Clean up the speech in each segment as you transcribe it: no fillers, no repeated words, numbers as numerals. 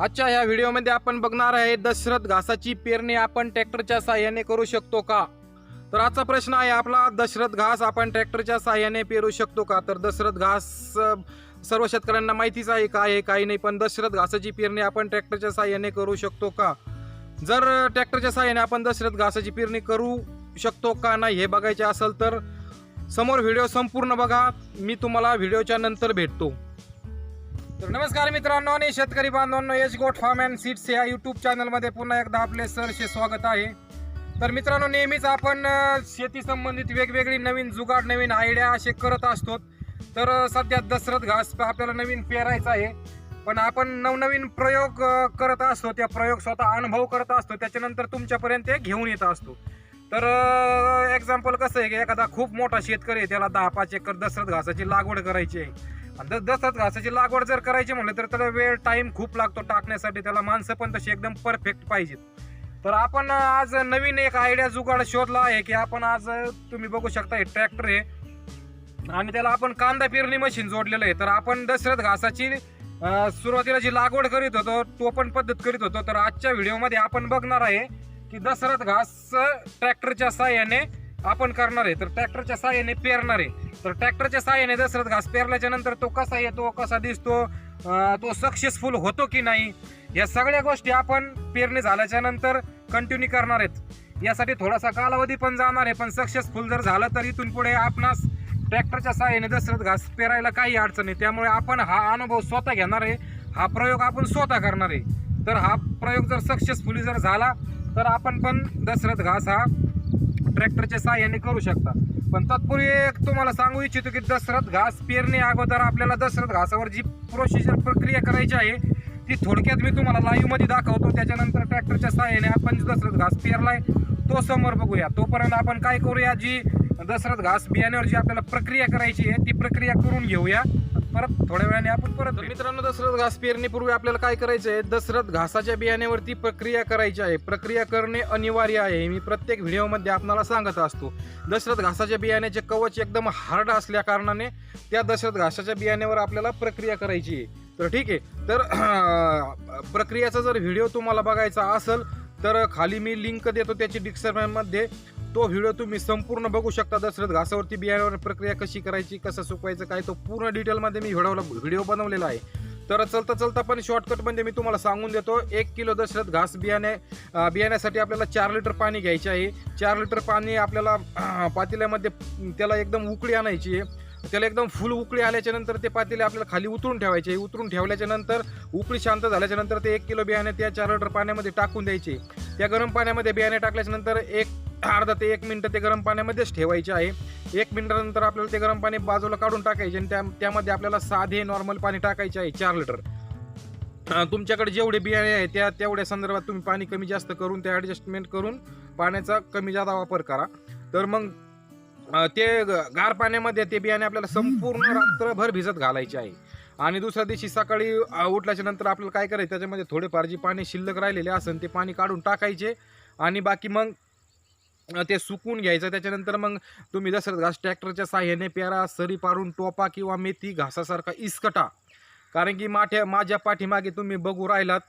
आजच्या ह्या व्हिडिओमध्ये आपण बघणार आहे दशरथ घासाची पेरणी आपण ट्रॅक्टरच्या साहाय्याने करू शकतो का। तर आजचा प्रश्न आहे आपला, दशरथ घास आपण ट्रॅक्टरच्या साहाय्याने पेरू शकतो का। तर दशरथ घास सर्व शेतकऱ्यांना माहितीच आहे काय आहे काही नाही, पण दशरथ घासाची पेरणी आपण ट्रॅक्टरच्या साहाय्याने करू शकतो का। जर ट्रॅक्टरच्या साहाय्याने आपण दशरथ घासाची पेरणी करू शकतो का नाही हे बघायचे असेल तर समोर व्हिडिओ संपूर्ण बघा, मी तुम्हाला व्हिडिओच्या नंतर भेटतो। तर नमस्कार मित्रांनो आणि शेतकरी बांधवांनो, H goat farm and seeds या यूट्यूब चॅनलमध्ये पुन्हा एकदा आपले सहर्ष स्वागत आहे। तर मित्रांनो, नेहमीच आपण शेती संबंधित वेगवेगळी नवीन जुगाड नवीन आयडिया असे करत असतो। तर सध्या दशरथ घास आपल्याला नवीन पेरायचा आहे, पण आपण नवनवीन प्रयोग करत असतो, त्या प्रयोग स्वतः अनुभव करत असतो, त्याच्यानंतर तुमच्यापर्यंत ते घेऊन येत असतो। तर एक्झाम्पल कसं आहे की एखादा खूप मोठा शेतकरी आहे, त्याला 10-5 एकर दशरथ घासाची लागवड करायची आहे आणि दशरथ घासाची लागवड जर करायची म्हणलं तर त्याला वेळ टाइम खूप लागतो टाकण्यासाठी, त्याला माणसं पण तशी एकदम परफेक्ट पाहिजेत। तर आपण आज नवीन एक आयडिया जुगाड शोधला आहे की आपण आज तुम्ही बघू शकता हे ट्रॅक्टर आहे आणि त्याला आपण कांदा पेरणी मशीन जोडलेलं आहे। तर आपण दशरथ घासाची सुरुवातीला जी लागवड करीत होतो तो पण पद्धत करीत होतो, तर आजच्या व्हिडिओमध्ये आपण बघणार आहे की दशरथ घास ट्रॅक्टरच्या साहाय्याने आपण करणार आहे। तर ट्रॅक्टरच्या साहाय्याने पेरणार आहे, तर ट्रॅक्टरच्या साहाय्याने दशरथ घास पेरल्याच्या नंतर तो कसा येतो, कसा दिसतो, तो सक्सेसफुल होतो की नाही, या सगळ्या गोष्टी आपण पेरणी झाल्याच्या नंतर कंटिन्यू करणार आहेत। यासाठी थोडासा कालावधी पण जाणार आहे, पण सक्सेसफुल जर झालं तर इथून पुढे आपणास ट्रॅक्टरच्या साहाय्याने दशरथ घास पेरायला काही अडचण नाही। त्यामुळे आपण हा अनुभव स्वतः घेणार आहे, हा प्रयोग आपण स्वतः करणार आहे। तर हा प्रयोग जर सक्सेसफुली जर झाला तर आपण पण दशरथ घास हा ट्रॅक्टरच्या साहाय्याने करू शकता। पण तत्पूर्वी एक तुम्हाला सांगू इच्छितो की दशरथ घास पेरणी अगोदर आपल्याला दशरथ घासावर जी प्रोसिजर प्रक्रिया करायची आहे ती थोडक्यात मी तुम्हाला लाईव्ह मध्ये दाखवतो, त्याच्यानंतर ट्रॅक्टरच्या साहाय्याने आपण दशरथ घास पेरलाय तो समोर बघूया। तोपर्यंत आपण काय करूया, जी दशरथ घास बियाण्यावर जी आपल्याला प्रक्रिया करायची आहे ती प्रक्रिया करून घेऊया, परत थोड्या वेळाने आपण परत। मित्रांनो, दशरथ घास पेरणीपूर्वी आपल्याला काय करायचं आहे, दशरथ घासाच्या बियाण्यावरती प्रक्रिया करायची आहे। प्रक्रिया करणे अनिवार्य आहे, मी प्रत्येक व्हिडिओमध्ये आपल्याला सांगत असतो। दशरथ घासाच्या बियाण्याचे कवच एकदम हार्ड असल्या कारणाने त्या दशरथ घासाच्या बियाण्यावर आपल्याला प्रक्रिया करायची आहे। तर ठीक आहे, तर प्रक्रियाचा जर व्हिडिओ तुम्हाला बघायचा असेल तर खाली मी लिंक देतो त्याची डिस्क्रिप्शनमध्ये, तो व्हिडिओ तुम्ही संपूर्ण बघू शकता। दशरथ घासावरती बियाण्यावर प्रक्रिया कशी करायची, कसं सुकवायचं काय, तो पूर्ण डिटेलमध्ये मी व्हिडिओ बनवलेला आहे। तर चलता पण शॉर्टकटमध्ये मी तुम्हाला सांगून देतो, 1 किलो दशरथ घास बियाण्यासाठी आपल्याला 4 लिटर पाणी घ्यायचे आहे। 4 लिटर पाणी आपल्याला पातेल्यामध्ये त्याला एकदम उकळी आणायची आहे। त्याला एकदम फुल उकळी आल्याच्या नंतर ते पातेले आपल्याला खाली उतरून ठेवायचे। उतरून ठेवल्याच्या नंतर उकळी शांत झाल्याच्या नंतर ते 1 किलो बियाणे त्या 4 लिटर पाण्यामध्ये टाकून द्यायचे। त्या गरम पाण्यामध्ये बियाणे टाकल्याच्या नंतर अर्धा ते 1 मिनिट ते गरम पाण्यामध्येच ठेवायचे आहे। 1 मिनिटानंतर आपल्याला ते गरम पाणी बाजूला काढून टाकायचे आणि त्यामध्ये आपल्याला साधे नॉर्मल पाणी टाकायचे आहे 4 लिटर। तुमच्याकडे जेवढे बियाणे आहे तेवढ्या संदर्भात तुम्ही पाणी कमी जास्त करून ते ॲडजस्टमेंट करून पाण्याचा कमी जादा वापर करा। तर मग ते गार पाण्यामध्ये ते बियाणे आपल्याला संपूर्ण रात्रभर भिजत घालायचे आहे आणि दुसऱ्या दिवशी सकाळी उठल्याच्या नंतर आपल्याला काय करायचं, त्याच्यामध्ये थोडेफार जी पाणी शिल्लक राहिलेले असेल ते पाणी काढून टाकायचे आणि बाकी मग ते सुकून घ्यायचं। त्याच्यानंतर मग तुम्ही दशरथ घास ट्रॅक्टरच्या साहाय्याने पेरा, सरी पाडून टोपा किंवा मेथी घासासारखा इसकटा, कारण की माझ्या पाठीमागे तुम्ही बघू राहिलात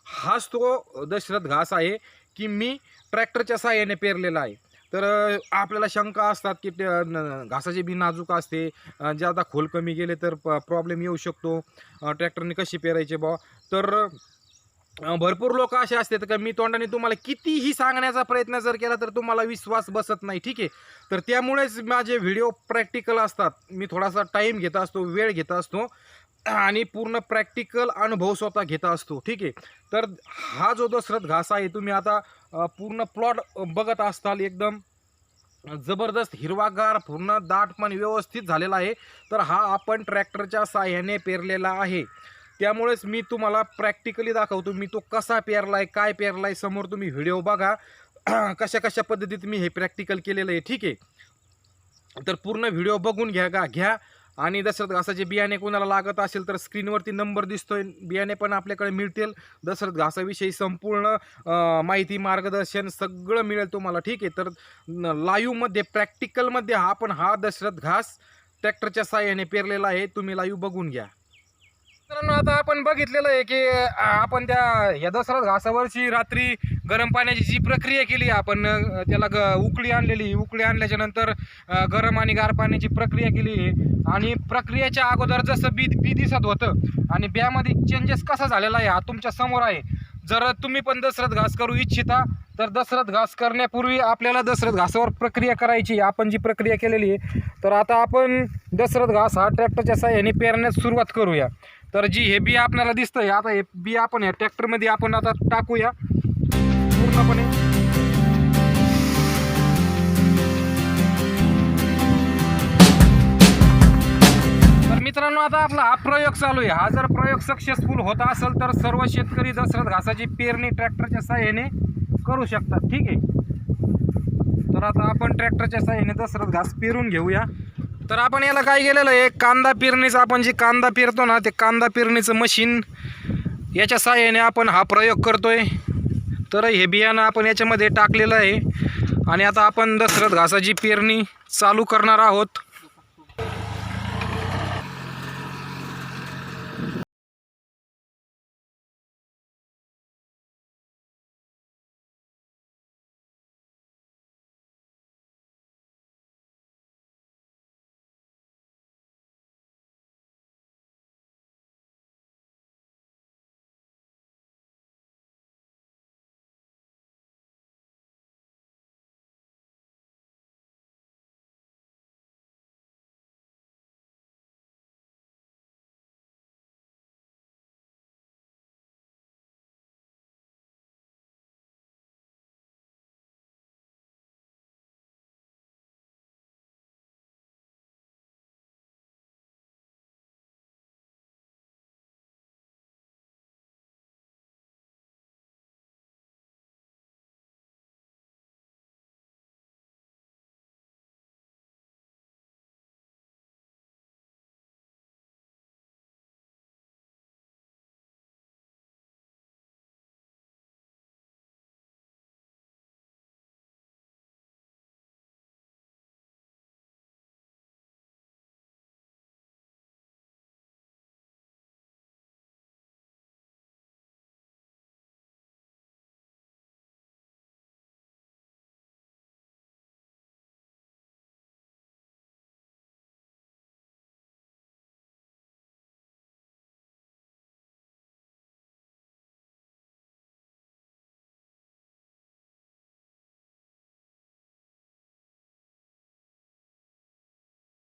हाच तो दशरथ घास आहे की मी ट्रॅक्टरच्या साहाय्याने पेरलेला आहे। तर आपल्याला शंका असतात की घासाची बी नाजूक असते, जादा खोल कमी गेले तर प्रॉब्लेम येऊ शकतो, ट्रॅक्टरने कशी पेरायचे बा। तर भरपूर लोक असे असतात का मी तोंडाने तुम्हाला कितीही सांगण्याचा प्रयत्न जर केला तर तुम्हाला विश्वास बसत नाही, ठीक आहे। तर त्यामुळेच माझे व्हिडिओ प्रॅक्टिकल असतात, मी थोडासा टाईम घेत असतो, वेळ घेत असतो आणि पूर्ण प्रॅक्टिकल अनुभव स्वतः घेत असतो, ठीक आहे। तर हा जो दशरथ घास आहे तुम्ही आता पूर्ण प्लॉट बघत असताल, एकदम जबरदस्त हिरवागार पूर्ण दाट पण व्यवस्थित झालेला आहे। तर हा आपण ट्रॅक्टरच्या साहाय्याने पेरलेला आहे, त्यामुळेच मी तुम्हाला प्रॅक्टिकली दाखवतो मी तो कसा पेरलाय काय पेरलाय। समोर तुम्ही व्हिडिओ बघा कशा पद्धतीत मी हे प्रॅक्टिकल केलेलं आहे, ठीक आहे। तर पूर्ण व्हिडिओ बघून घ्या आणि दशरथ घासाचे बियाणे कोणाला लागत असेल तर स्क्रीनवरती नंबर दिसतोय, बियाणे पण आपल्याकडे मिळतील। दशरथ घासाविषयी संपूर्ण माहिती मार्गदर्शन सगळं मिळेल तुम्हाला, ठीक आहे। तर लाईव्हमध्ये प्रॅक्टिकलमध्ये हा दशरथ घास ट्रॅक्टरच्या साहाय्याने पेरलेला आहे, तुम्ही लाईव्ह बघून घ्या। मित्रांनो आता आपण बघितलेलं आहे की आपण या दसरा घासावरची रात्री गरम पाण्याची जी प्रक्रिया केली आपण त्याला उकळी आणलेली, उकळी आणल्याच्या नंतर गरम आणि गार पाण्याची प्रक्रिया केली आणि प्रक्रियेच्या अगोदर जसं बी दिसत होतं आणि ब्यामध्ये चेंजेस कसा झालेला आहे हा तुमच्या समोर आहे. जर तुम्ही पण दसरथ घास करू इच्छिता तर दसरथ घास करण्यापूर्वी आपल्याला दसरथ घासावर प्रक्रिया करायची. आपण जी प्रक्रिया केलेली आहे तर आता आपण दसरथ घास हा ट्रॅक्टरच्या साहाय्याने पेरण्यास सुरुवात करूया. तर जी हे बी आपल्याला दिसतंय आता हे बी आपण ह्या ट्रॅक्टरमध्ये आपण आता टाकूया पूर्णपणे. तर मित्रांनो आता आपला हा प्रयोग चालू आहे. हा जर प्रयोग सक्सेसफुल होत असेल तर सर्व शेतकरी दसरथ घासाची पेरणी ट्रॅक्टरच्या साहाय्याने करू शकतात. ठीक आहे. तर आता आपण ट्रॅक्टरच्या साहाय्याने दसरथ घास पेरून घेऊया. तर आपण याला काय केलेलं आहे, कांदा पेरणीचं आपण जे कांदा पेरतो ना ते कांदा पेरणीचं मशीन याच्या साहाय्याने आपण हा प्रयोग करतोय. तर हे बियाणं आपण याच्यामध्ये टाकलेलं आहे आणि आता आपण दसरथ घासाची पेरणी चालू करणार आहोत.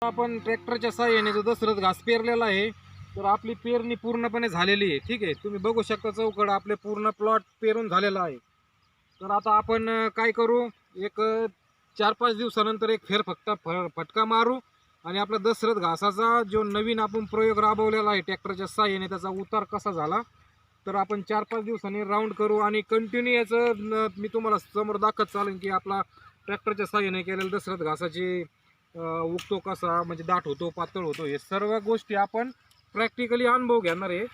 आपण ट्रॅक्टरच्या साहाय्याने जो दसरथ घास पेरलेला आहे तर आपली पेरणी पूर्णपणे झालेली आहे. ठीक आहे. तुम्ही बघू शकता चौकड आपले पूर्ण प्लॉट पेरून झालेला आहे. तर आता आपण काय करू, एक 4-5 दिवसानंतर एक फटका मारू आणि आपला दसरथ घासाचा जो नवीन आपण प्रयोग राबवलेला आहे ट्रॅक्टरच्या साहाय्याने त्याचा उतार कसा झाला तर आपण 4-5 दिवसांनी राऊंड करू आणि कंटिन्यू याचं मी तुम्हाला समोर दाखवत चालेन की आपला ट्रॅक्टरच्या साहाय्याने केलेला दसरथ घासाची उगतो कसा, म्हणजे दाट होतो पातळ होतो, हे सर्व गोष्टी आपण प्रॅक्टिकली अनुभव घेणार आहे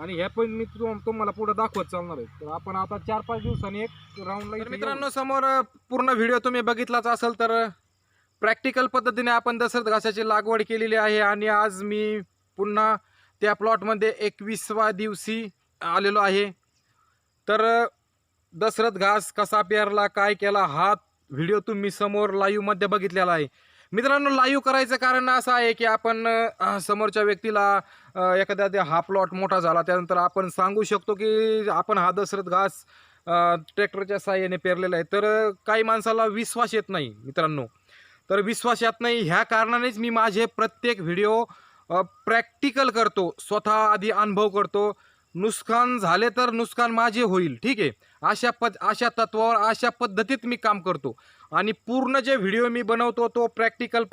आणि ह्या पण मी तुम्हाला पुढे दाखवत चालणार आहे. तर आपण आता 4-5 दिवसांनी एक राऊंडला. मित्रांनो समोर पूर्ण व्हिडिओ तुम्ही बघितलाच असेल तर प्रॅक्टिकल पद्धतीने आपण दसरथ घासाची लागवड केलेली आहे आणि आज मी पुन्हा त्या प्लॉटमध्ये 21व्या दिवशी आलेलो आहे. तर दसरथ घास कसा पेरला काय केला हा व्हिडिओ तुम्ही समोर लाईव्ह मध्ये बघितलेला आहे. मित्रांनो लाईव्ह करायचं कारण असं आहे की आपण समोरच्या व्यक्तीला एखाद्या हा प्लॉट मोठा झाला त्यानंतर आपण सांगू शकतो की आपण हा दसरथ घास ट्रॅक्टरच्या साहाय्याने पेरलेला आहे. तर काही माणसाला विश्वास येत नाही मित्रांनो. तर विश्वास येत नाही ह्या कारणानेच मी माझे प्रत्येक व्हिडिओ प्रॅक्टिकल करतो, स्वतः आधी अनुभव करतो. नुकसान झाले तर नुकसान माझे होईल. ठीक आहे. अशा तत्वावर अशा पद्धतीत मी काम करतो आणि पूर्ण जे व्हिडिओ मी बनवतो तो प्रॅक्टिकल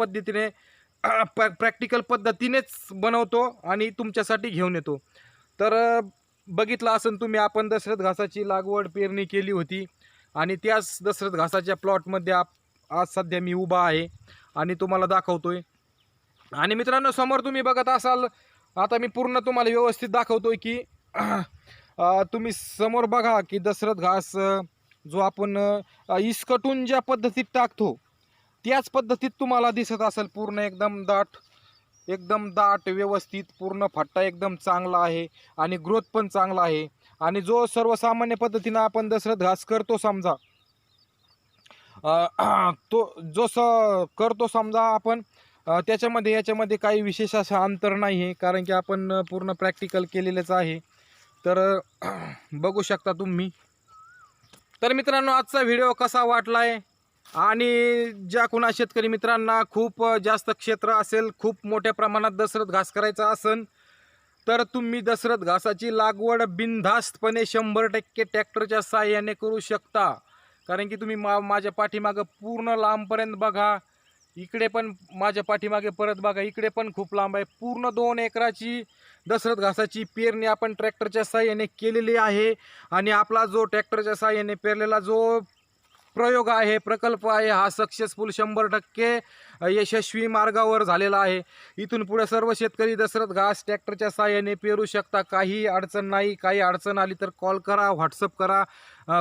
पद्धतीनेच बनवतो आणि तुमच्यासाठी घेऊन येतो. तर बघितलं असेल तुम्ही आपण दसरथ घासाची लागवड पेरणी केली होती आणि त्याच दसरथ घासाच्या प्लॉटमध्ये आज सध्या मी उभा आहे आणि तुम्हाला दाखवतोय. आणि मित्रांनो समोर तुम्ही बघत असाल आता मी पूर्ण तुम्हाला व्यवस्थित दाखवतोय की तुम्ही समोर बघा की दसरथ घास जो आपण इसकटून ज्या पद्धतीत टाकतो त्याच पद्धतीत तुम्हाला दिसत असेल पूर्ण एकदम दाट एकदम दाट व्यवस्थित पूर्ण फट्टा एकदम चांगला आहे आणि ग्रोथ पण चांगला आहे. आणि जो सर्वसामान्य पद्धतीनं आपण दशरथ घास करतो समजा तो करतो समजा आपण त्याच्यामध्ये याच्यामध्ये काही विशेष असं अंतर नाही आहे, कारण की आपण पूर्ण प्रॅक्टिकल केलेलंच आहे. तर बघू शकता तुम्ही. तर मित्रांनो, आजचा व्हिडिओ कसा वाटला आहे आणि ज्या कुणा शेतकरी मित्रांना खूप जास्त क्षेत्र असेल, खूप मोठ्या प्रमाणात दशरथ घास करायचा असेल, तर तुम्ही दशरथ घासाची लागवड बिनधास्तपणे 100% ट्रॅक्टरच्या साहाय्याने करू शकता. कारण की तुम्ही माझ्या पाठीमागं पूर्ण लांबपर्यंत बघा, इकडे पण माझ्या पाठीमागे परत बघा, इकडे पण खूप लांब आहे. पूर्ण 2 एकराची दशरथ घासाची पेरणी आपण ट्रॅक्टरच्या साहाय्याने केलेली आहे. आणि आपला जो ट्रॅक्टरच्या साहाय्याने पेरलेला जो प्रयोग आहे, प्रकल्प आहे, हा सक्सेसफुल 100% यशस्वी मार्गावर झालेला आहे. इथून पुढे सर्व शेतकरी दशरथ घास ट्रॅक्टरच्या साहाय्याने पेरू शकता. काही अडचण नाही. काही अडचण आली तर कॉल करा, व्हॉट्सअप करा.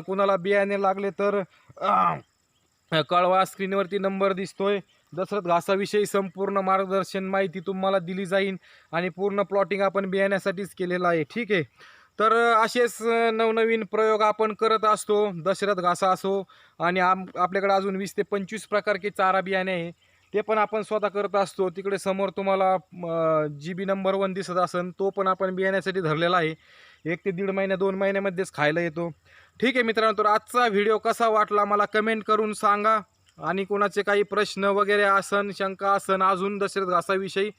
कुणाला बियाणे लागले तर कळवा. स्क्रीनवरती नंबर दिसतोय. दशरथ घासाविषयी संपूर्ण मार्गदर्शन माहिती तुम्हाला दिली जाईल आणि पूर्ण प्लॉटिंग आपण बियाण्यासाठीच केलेलं आहे. ठीक आहे. तर असेच नवनवीन प्रयोग आपण करत असतो. दशरथ घासा असो आणि आपल्याकडे अजून 20 ते 25 प्रकारचे चारा बियाणे आहे, ते पण आपण स्वतः करत असतो. तिकडे समोर तुम्हाला GB नंबर 1 दिसत असेल, तो पण आपण बियाण्यासाठी धरलेला आहे. 1 ते 1.5 महिन्या 2 महिन्यामध्येच खायला येतो. ठीक आहे मित्रांनो, तर आजचा व्हिडिओ कसा वाटला मला कमेंट करून सांगा. आणि कोणाचे काही प्रश्न वगैरे असन, शंका असन अजून दशरथ घासाविषयी,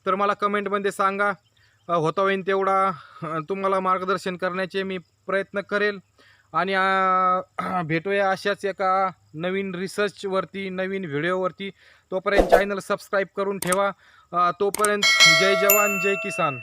तर मला कमेंटमध्ये सांगा. होता होईन तेवढा तुम्हाला मार्गदर्शन करण्याचे मी प्रयत्न करेल. आणि भेटूया अशाच एका नवीन रिसर्चवरती, नवीन व्हिडिओवरती. तोपर्यंत चॅनल सबस्क्राईब करून ठेवा. तोपर्यंत जय जवान जय किसान.